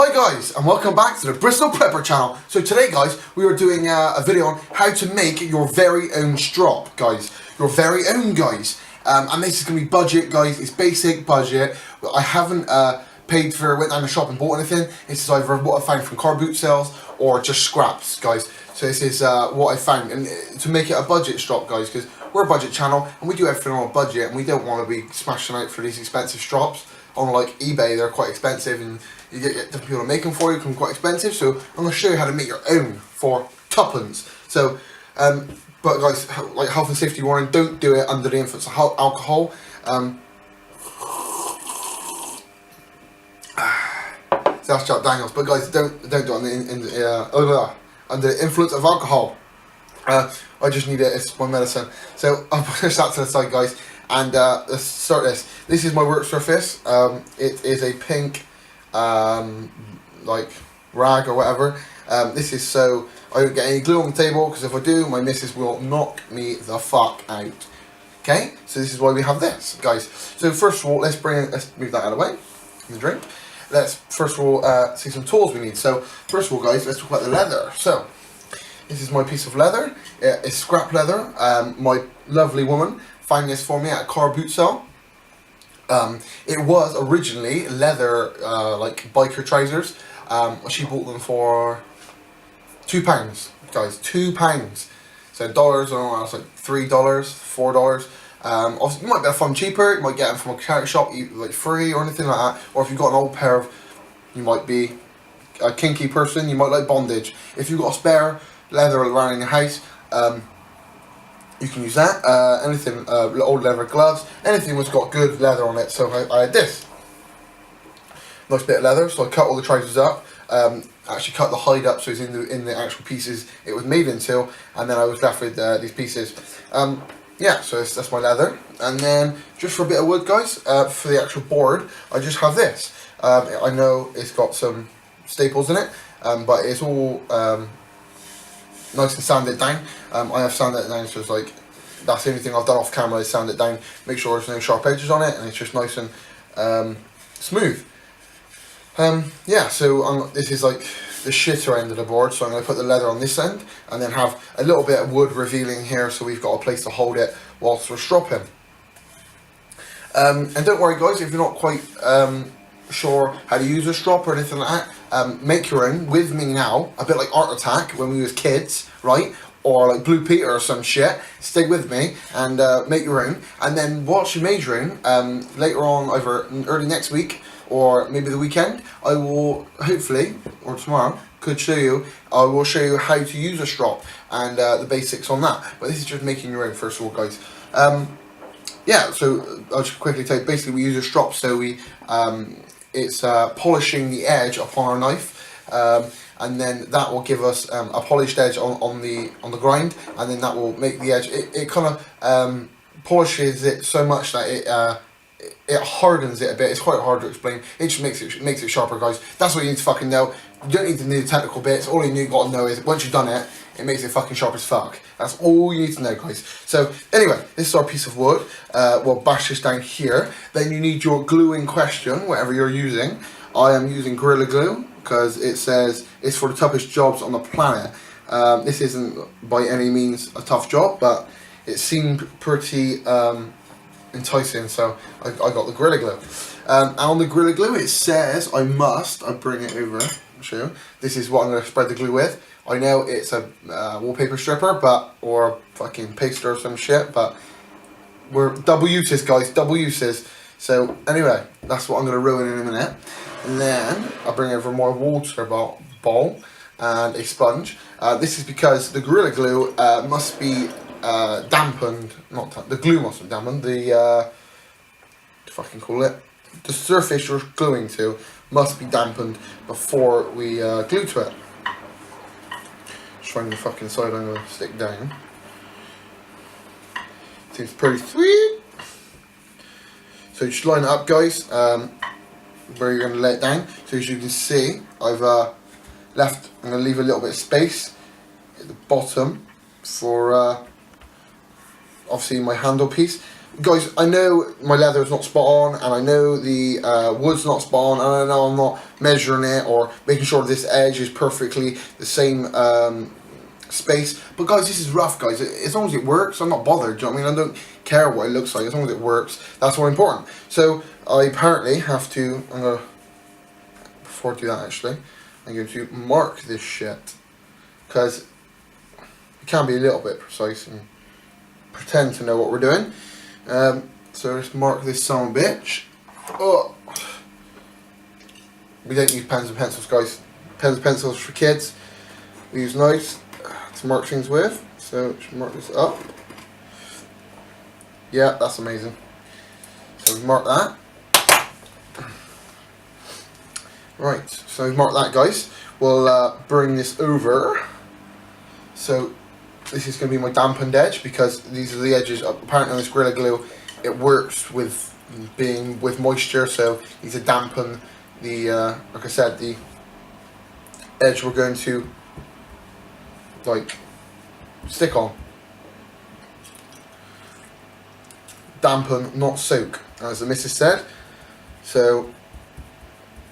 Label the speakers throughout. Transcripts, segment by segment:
Speaker 1: Hi guys, and welcome back to the Bristol Prepper channel. So today guys, we are doing a video on how to make your very own strop, guys. Your very own, guys. And this is going to be budget, guys. It's basic budget. I haven't paid for, went down the shop and bought anything. This is either what I found from car boot sales or just scraps, guys. So this is what I found, and to make it a budget strop, guys, because we're a budget channel and we do everything on a budget, and we don't want to be smashing out for these expensive strops. On like eBay, they're quite expensive, and you get different people to make them for you, can be quite expensive. So I'm going to show you how to make your own for tuppence. So, but guys, like health and safety warning: don't do it under the influence of alcohol. So that's Jack Daniels, but guys, don't do it under the influence of alcohol. I just need it, it's my medicine. So I'll push that to the side, guys, and let's start this. This is my work surface. It is a pink like rag or whatever. This is so I don't get any glue on the table, because if I do, my missus will knock me the fuck out. Okay, so this is why we have this, guys. So first of all, let's move that out of the way, the drink. Let's first of all see some tools we need. So first of all, guys, let's talk about the leather. So this is my piece of leather. It's scrap leather. My lovely woman found this for me at a car boot sale. It was originally leather, like biker trousers. She bought them for £2, guys, £2. So dollars, I don't know, it's like $3, $4. Obviously, you might be able to find them cheaper. You might get them from a charity shop, like free or anything like that. Or if you've got an old pair of, you might be a kinky person, you might like bondage. If you've got a spare leather around in your house, you can use that. Anything, old leather gloves, anything that's got good leather on it. So I had this nice bit of leather. So I cut all the trousers up. Actually cut the hide up so it's in the actual pieces it was made into, and then I was left with these pieces. Yeah, so that's my leather. And then just for a bit of wood, guys, for the actual board, I just have this. I know it's got some staples in it, but it's all nice and sanded down. I have sanded it down, so it's like, that's the only thing I've done off camera is sand it down, make sure there's no sharp edges on it, and it's just nice and smooth. Yeah, so this is like the shitter end of the board, so I'm going to put the leather on this end, and then have a little bit of wood revealing here, so we've got a place to hold it whilst we're stropping. And don't worry, guys, if you're not quite sure how to use a strop or anything like that, make your own with me now, a bit like Art Attack when we was kids, right? Or like Blue Peter or some shit. Stay with me and make your own, and then once you made your own, later on, either early next week or maybe the weekend, I will hopefully, or tomorrow, I will show you how to use a strop and the basics on that. But this is just making your own first of all, guys. Yeah, so I'll just quickly tell you, basically we use a strop, so it's polishing the edge upon our knife, and then that will give us a polished edge on the grind, and then that will make the edge, it kind of polishes it so much that it hardens it a bit. It's quite hard to explain. It just makes it sharper, guys. That's what you need to fucking know. You don't need to know the technical bits. All you got to know is once you've done it, it makes it fucking sharp as fuck. That's all you need to know, guys. So anyway, this is our piece of wood. We'll bash this down here. Then you need your glue in question, whatever you're using. I am using Gorilla Glue because it says it's for the toughest jobs on the planet. This isn't by any means a tough job, but it seemed pretty enticing, so I got the Gorilla Glue. And on the Gorilla Glue it says I'll bring it over, I'll show you. This is what I'm going to spread the glue with. I know it's a wallpaper stripper, or fucking paster or some shit, but we're double uses, guys, double uses. So anyway, that's what I'm going to ruin in a minute. And then I'll bring over more water bowl and a sponge. This is because the Gorilla Glue must be dampened, the glue must be dampened, the surface you're gluing to must be dampened before we glue to it. Just find the fucking side I'm going to stick down. Seems pretty sweet. So just line it up, guys, where you're going to lay it down. So as you can see, I'm going to leave a little bit of space at the bottom for obviously my handle piece, guys, I know my leather is not spot on, and I know the wood's not spot on, and I know I'm not measuring it or making sure this edge is perfectly the same space. But guys, this is rough, guys. As long as it works, I'm not bothered. Do you know what I mean? I don't care what it looks like, as long as it works. That's more important. So I apparently have to. Before I do that, actually, I'm going to mark this shit, because it can be a little bit precise and pretend to know what we're doing. So let's mark this son of a bitch. Oh. We don't use pens and pencils, guys. Pens and pencils for kids. We use knives to mark things with. So just mark this up. Yeah, that's amazing. So we mark that. Right, so we've marked that, guys. We'll bring this over. So this is going to be my dampened edge, because these are the edges. Apparently on this Gorilla Glue, it works with being with moisture, so you need to dampen the, like I said, the edge we're going to like stick on. Dampen, not soak, as the missus said. So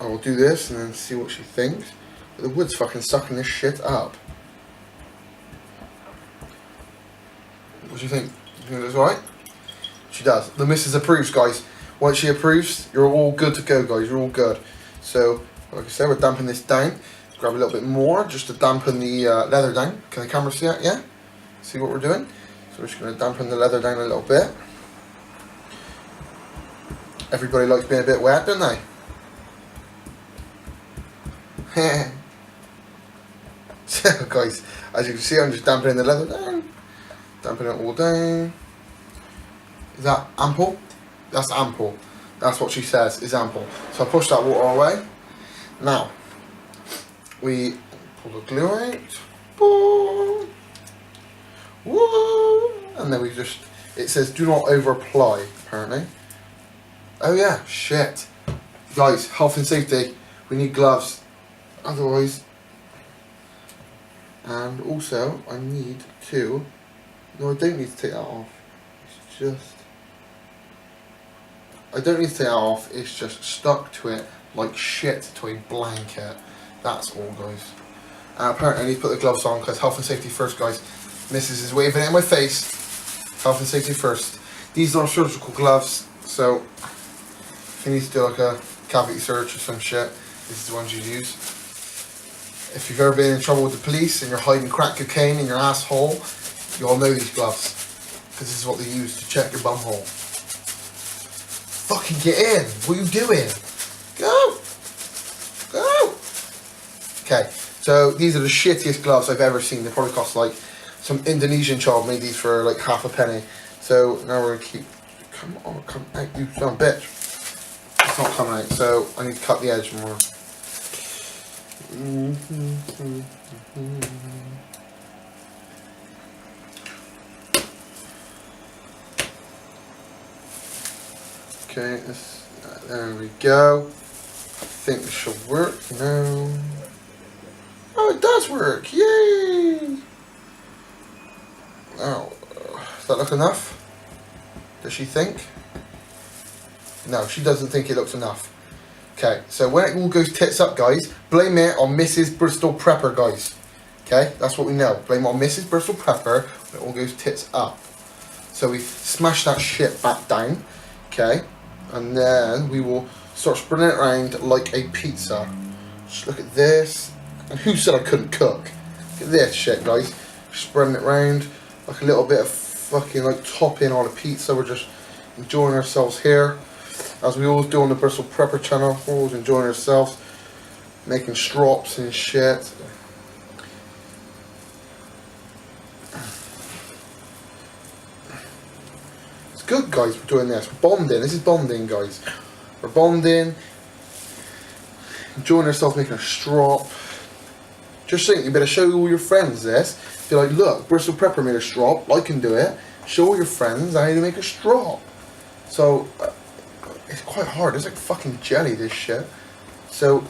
Speaker 1: I will do this and then see what she thinks. But the wood's fucking sucking this shit up. What do you think? You think that's right? She does. The missus approves, guys. Once she approves, you're all good to go, guys. You're all good. So, like I said, we're damping this down. Grab a little bit more just to dampen the leather down. Can the camera see that? Yeah? See what we're doing? So we're just going to dampen the leather down a little bit. Everybody likes being a bit wet, don't they? So, guys, as you can see, I'm just dampening the leather down. Dampening it all down. Is that ample? That's ample. That's what she says is ample. So I push that water away. Now, we pull the glue out. Boom. Woo. And then we just, it says do not over apply, apparently. Oh yeah, shit. Guys, health and safety. We need gloves. Otherwise. And also, I need to, no, I don't need to take that off. It's just, I don't need to take that off, it's just stuck to it like shit to a blanket. That's all, guys. Apparently I need to put the gloves on, because health and safety first, guys. Missus is waving it in my face. Health and safety first. These are surgical gloves, so if you need to do like a cavity search or some shit, these are the ones you use. If you've ever been in trouble with the police and you're hiding crack cocaine in your asshole, you all know these gloves, because this is what they use to check your bumhole. Fucking get in! What are you doing? Go! Go! Okay, so these are the shittiest gloves I've ever seen. They probably cost like, some Indonesian child made these for like half a penny. So now we're gonna keep, come on, come out, you son of a bitch. It's not coming out, so I need to cut the edge more. Okay, there we go. I think this should work now. Oh, it does work! Yay! Now, does that look enough? Does she think? No, she doesn't think it looks enough. Okay, so when it all goes tits up, guys, blame it on Mrs. Bristol Prepper, guys. Okay, that's what we know. Blame it on Mrs. Bristol Prepper when it all goes tits up. So we smash that shit back down, okay, and then we will start spreading it around like a pizza. Just look at this. And who said I couldn't cook? Look at this shit, guys. Spreading it around like a little bit of fucking like topping on a pizza. We're just enjoying ourselves here. As we always do on the Bristol Prepper channel, we're always enjoying ourselves, making strops and shit. It's good, guys, we're doing this. We're bonding. This is bonding, guys. We're bonding, enjoying ourselves, making a strop. Just think, you better show all your friends this. Be like, look, Bristol Prepper made a strop, I can do it. Show all your friends how to make a strop. So, it's quite hard. It's like fucking jelly, this shit. So,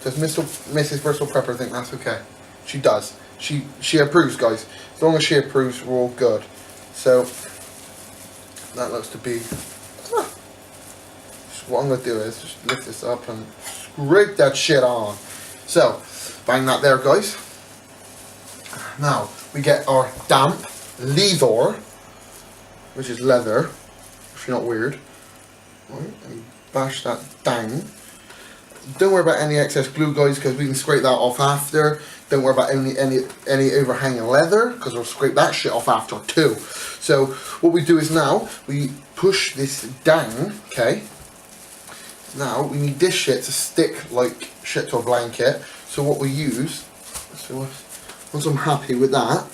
Speaker 1: does Mrs. Bristol Prepper think that's okay? She does. She approves, guys. As long as she approves, we're all good. So, that looks to be. What I'm going to do is just lift this up and scrape that shit on. So, bang that there, guys. Now, we get our damp leather, which is leather, if you're not weird. Right, and bash that down. Don't worry about any excess glue, guys, because we can scrape that off after. Don't worry about any overhanging leather, because we'll scrape that shit off after too. So, what we do is now, we push this down, okay? Now, we need this shit to stick like shit to a blanket. So what we use, so once I'm happy with that,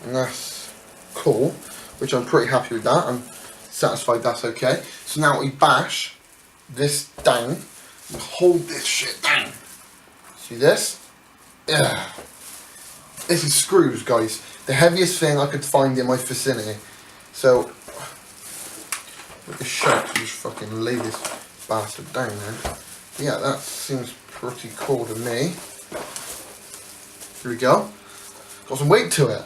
Speaker 1: and that's cool, which I'm pretty happy with that, I'm satisfied that's okay. So now we bash this down, and hold this shit down. See this? Yeah. This is screws, guys. The heaviest thing I could find in my vicinity. So, with the shark, just fucking lay this bastard down there. Yeah, that seems pretty cool to me. Here we go. Got some weight to it.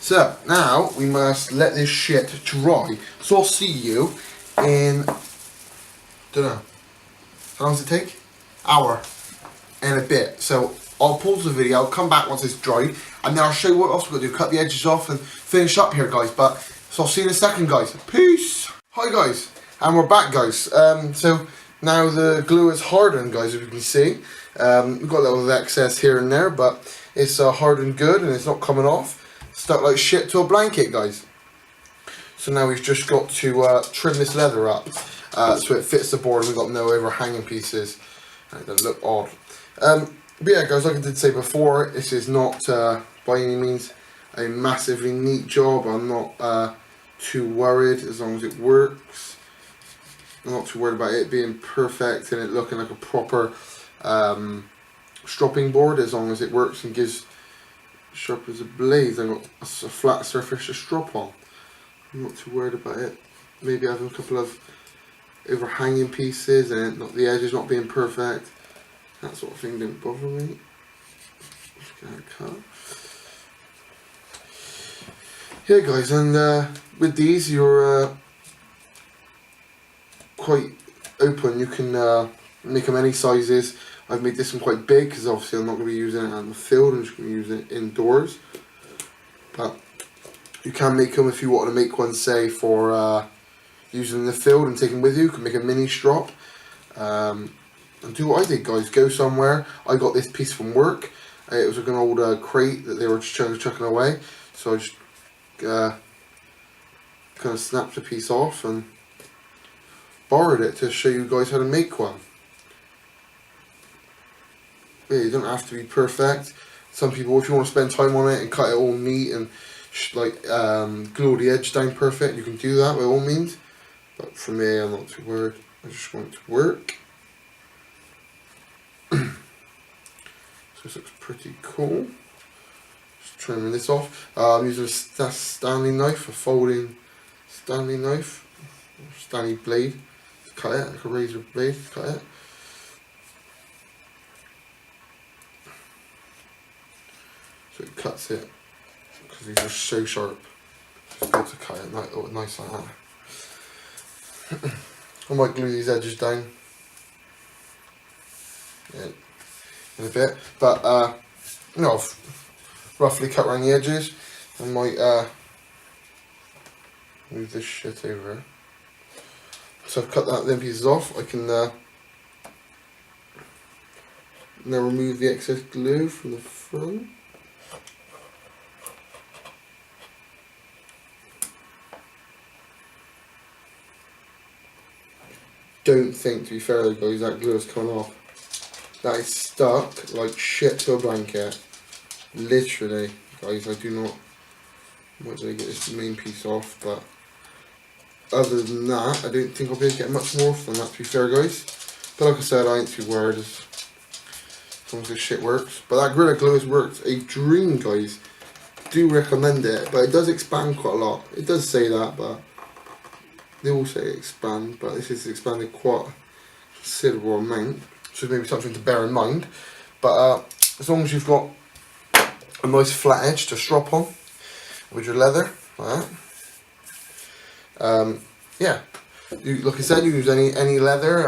Speaker 1: So now we must let this shit dry. So I'll see you in, don't know, how long does it take? Hour and a bit. So I'll pause the video, I'll come back once it's dried, and then I'll show you what else we're going to do. Cut the edges off and finish up here, guys. But so I'll see you in a second, guys. Peace. Hi, guys. And we're back, guys. So now the glue is hardened, guys, as you can see. We've got a little excess here and there, but it's hardened good and it's not coming off. Stuck like shit to a blanket, guys. So now we've just got to trim this leather up so it fits the board and we've got no overhanging pieces. And it doesn't look odd. But yeah, guys, like I did say before, this is not by any means a massively neat job. I'm not too worried as long as it works. I'm not too worried about it being perfect and it looking like a proper stropping board, as long as it works and gives sharp as a blade. I've got a flat surface to strop on. I'm not too worried about it. Maybe having a couple of overhanging pieces and not the edges not being perfect. That sort of thing didn't bother me. Just gonna cut. Yeah, guys, and with these you're quite open. You can make them any sizes. I've made this one quite big because obviously I'm not going to be using it out in the field. I'm just going to be using it indoors. But you can make them if you want to make one, say, for using in the field and taking with you. You can make a mini strop. And do what I did, guys. Go somewhere. I got this piece from work. It was like an old crate that they were just chucking away. So I just kind of snapped a piece off and borrowed it to show you guys how to make one. Yeah, you don't have to be perfect. Some people, if you want to spend time on it and cut it all neat and glue the edge down perfect, you can do that by all means. But for me, I'm not too worried. I just want it to work. So this looks pretty cool. Just trimming this off. I'm using a Stanley knife, a folding Stanley knife, Stanley blade. Cut it, like a razor blade, cut it. So it cuts it, because these are so sharp. It's good to cut it nice like that. I might glue these edges down in a bit, but you know, roughly cut around the edges. I might move this shit over. So I've cut them pieces off. I can now remove the excess glue from the front. Don't think, to be fair though, guys, that glue is coming off. That is stuck like shit to a blanket. Literally, guys, I do not. Might get this main piece off, but other than that, I don't think I'll be able to get much more off than that, to be fair, guys. But like I said, I ain't too worried as long as this shit works. But that Gorilla Glue has worked a dream, guys. Do recommend it, but it does expand quite a lot. It does say that, but they all say it expand, but this is expanded quite a considerable amount. So maybe something to bear in mind. But as long as you've got a nice flat edge to strop on with your leather, like that. Yeah, like I said, you use any leather,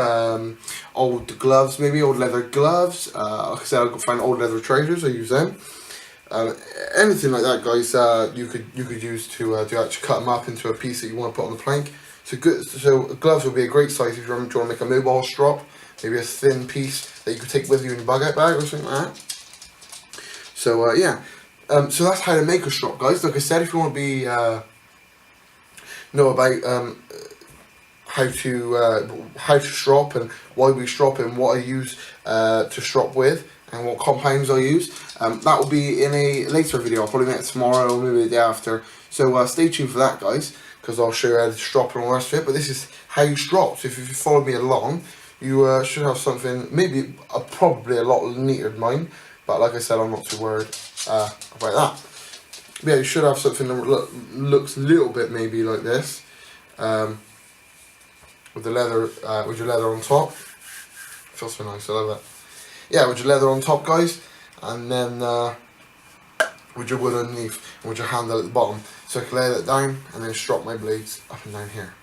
Speaker 1: old gloves, maybe old leather gloves. Like I said, I'll go find old leather trousers. I use them. Anything like that, guys. You could use to actually cut them up into a piece that you want to put on the plank. So gloves would be a great size if you want to make a mobile strop. Maybe a thin piece that you could take with you in your bug out bag or something like that. So yeah, so that's how to make a strop, guys. Like I said, if you want to be know about how to strop and why we strop and what I use to strop with and what compounds I use, that will be in a later video. I'll probably make it tomorrow or maybe the day after. So stay tuned for that, guys, because I'll show you how to strop and all the rest of it. But this is how you strop. So if you follow me along, you should have something, maybe probably a lot neater than mine. But like I said, I'm not too worried about that. But yeah, you should have something that looks a little bit maybe like this, with the leather, with your leather on top. Feels so nice. I love that. Yeah, with your leather on top, guys, and then with your wood underneath, and with your handle at the bottom. So I can lay that down and then strop my blades up and down here.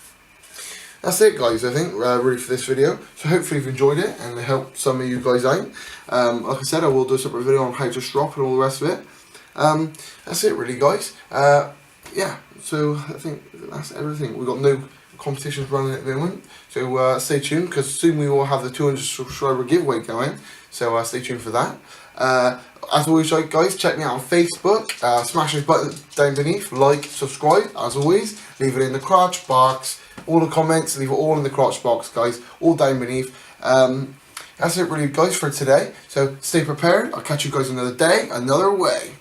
Speaker 1: That's it, guys, I think, really for this video. So hopefully you've enjoyed it and it helped some of you guys out. Like I said, I will do a separate video on how to strop and all the rest of it. That's it, really, guys. Yeah, so I think that's everything. We've got no competitions running at the moment. So stay tuned, because soon we will have the 200 subscriber giveaway going. So stay tuned for that. As always, guys, check me out on Facebook. Smash this button down beneath. Like, subscribe, as always. Leave it in the crotch box. All the comments, leave it all in the crotch box, guys. All down beneath. That's it really, guys, for today. So stay prepared. I'll catch you guys another day, another way.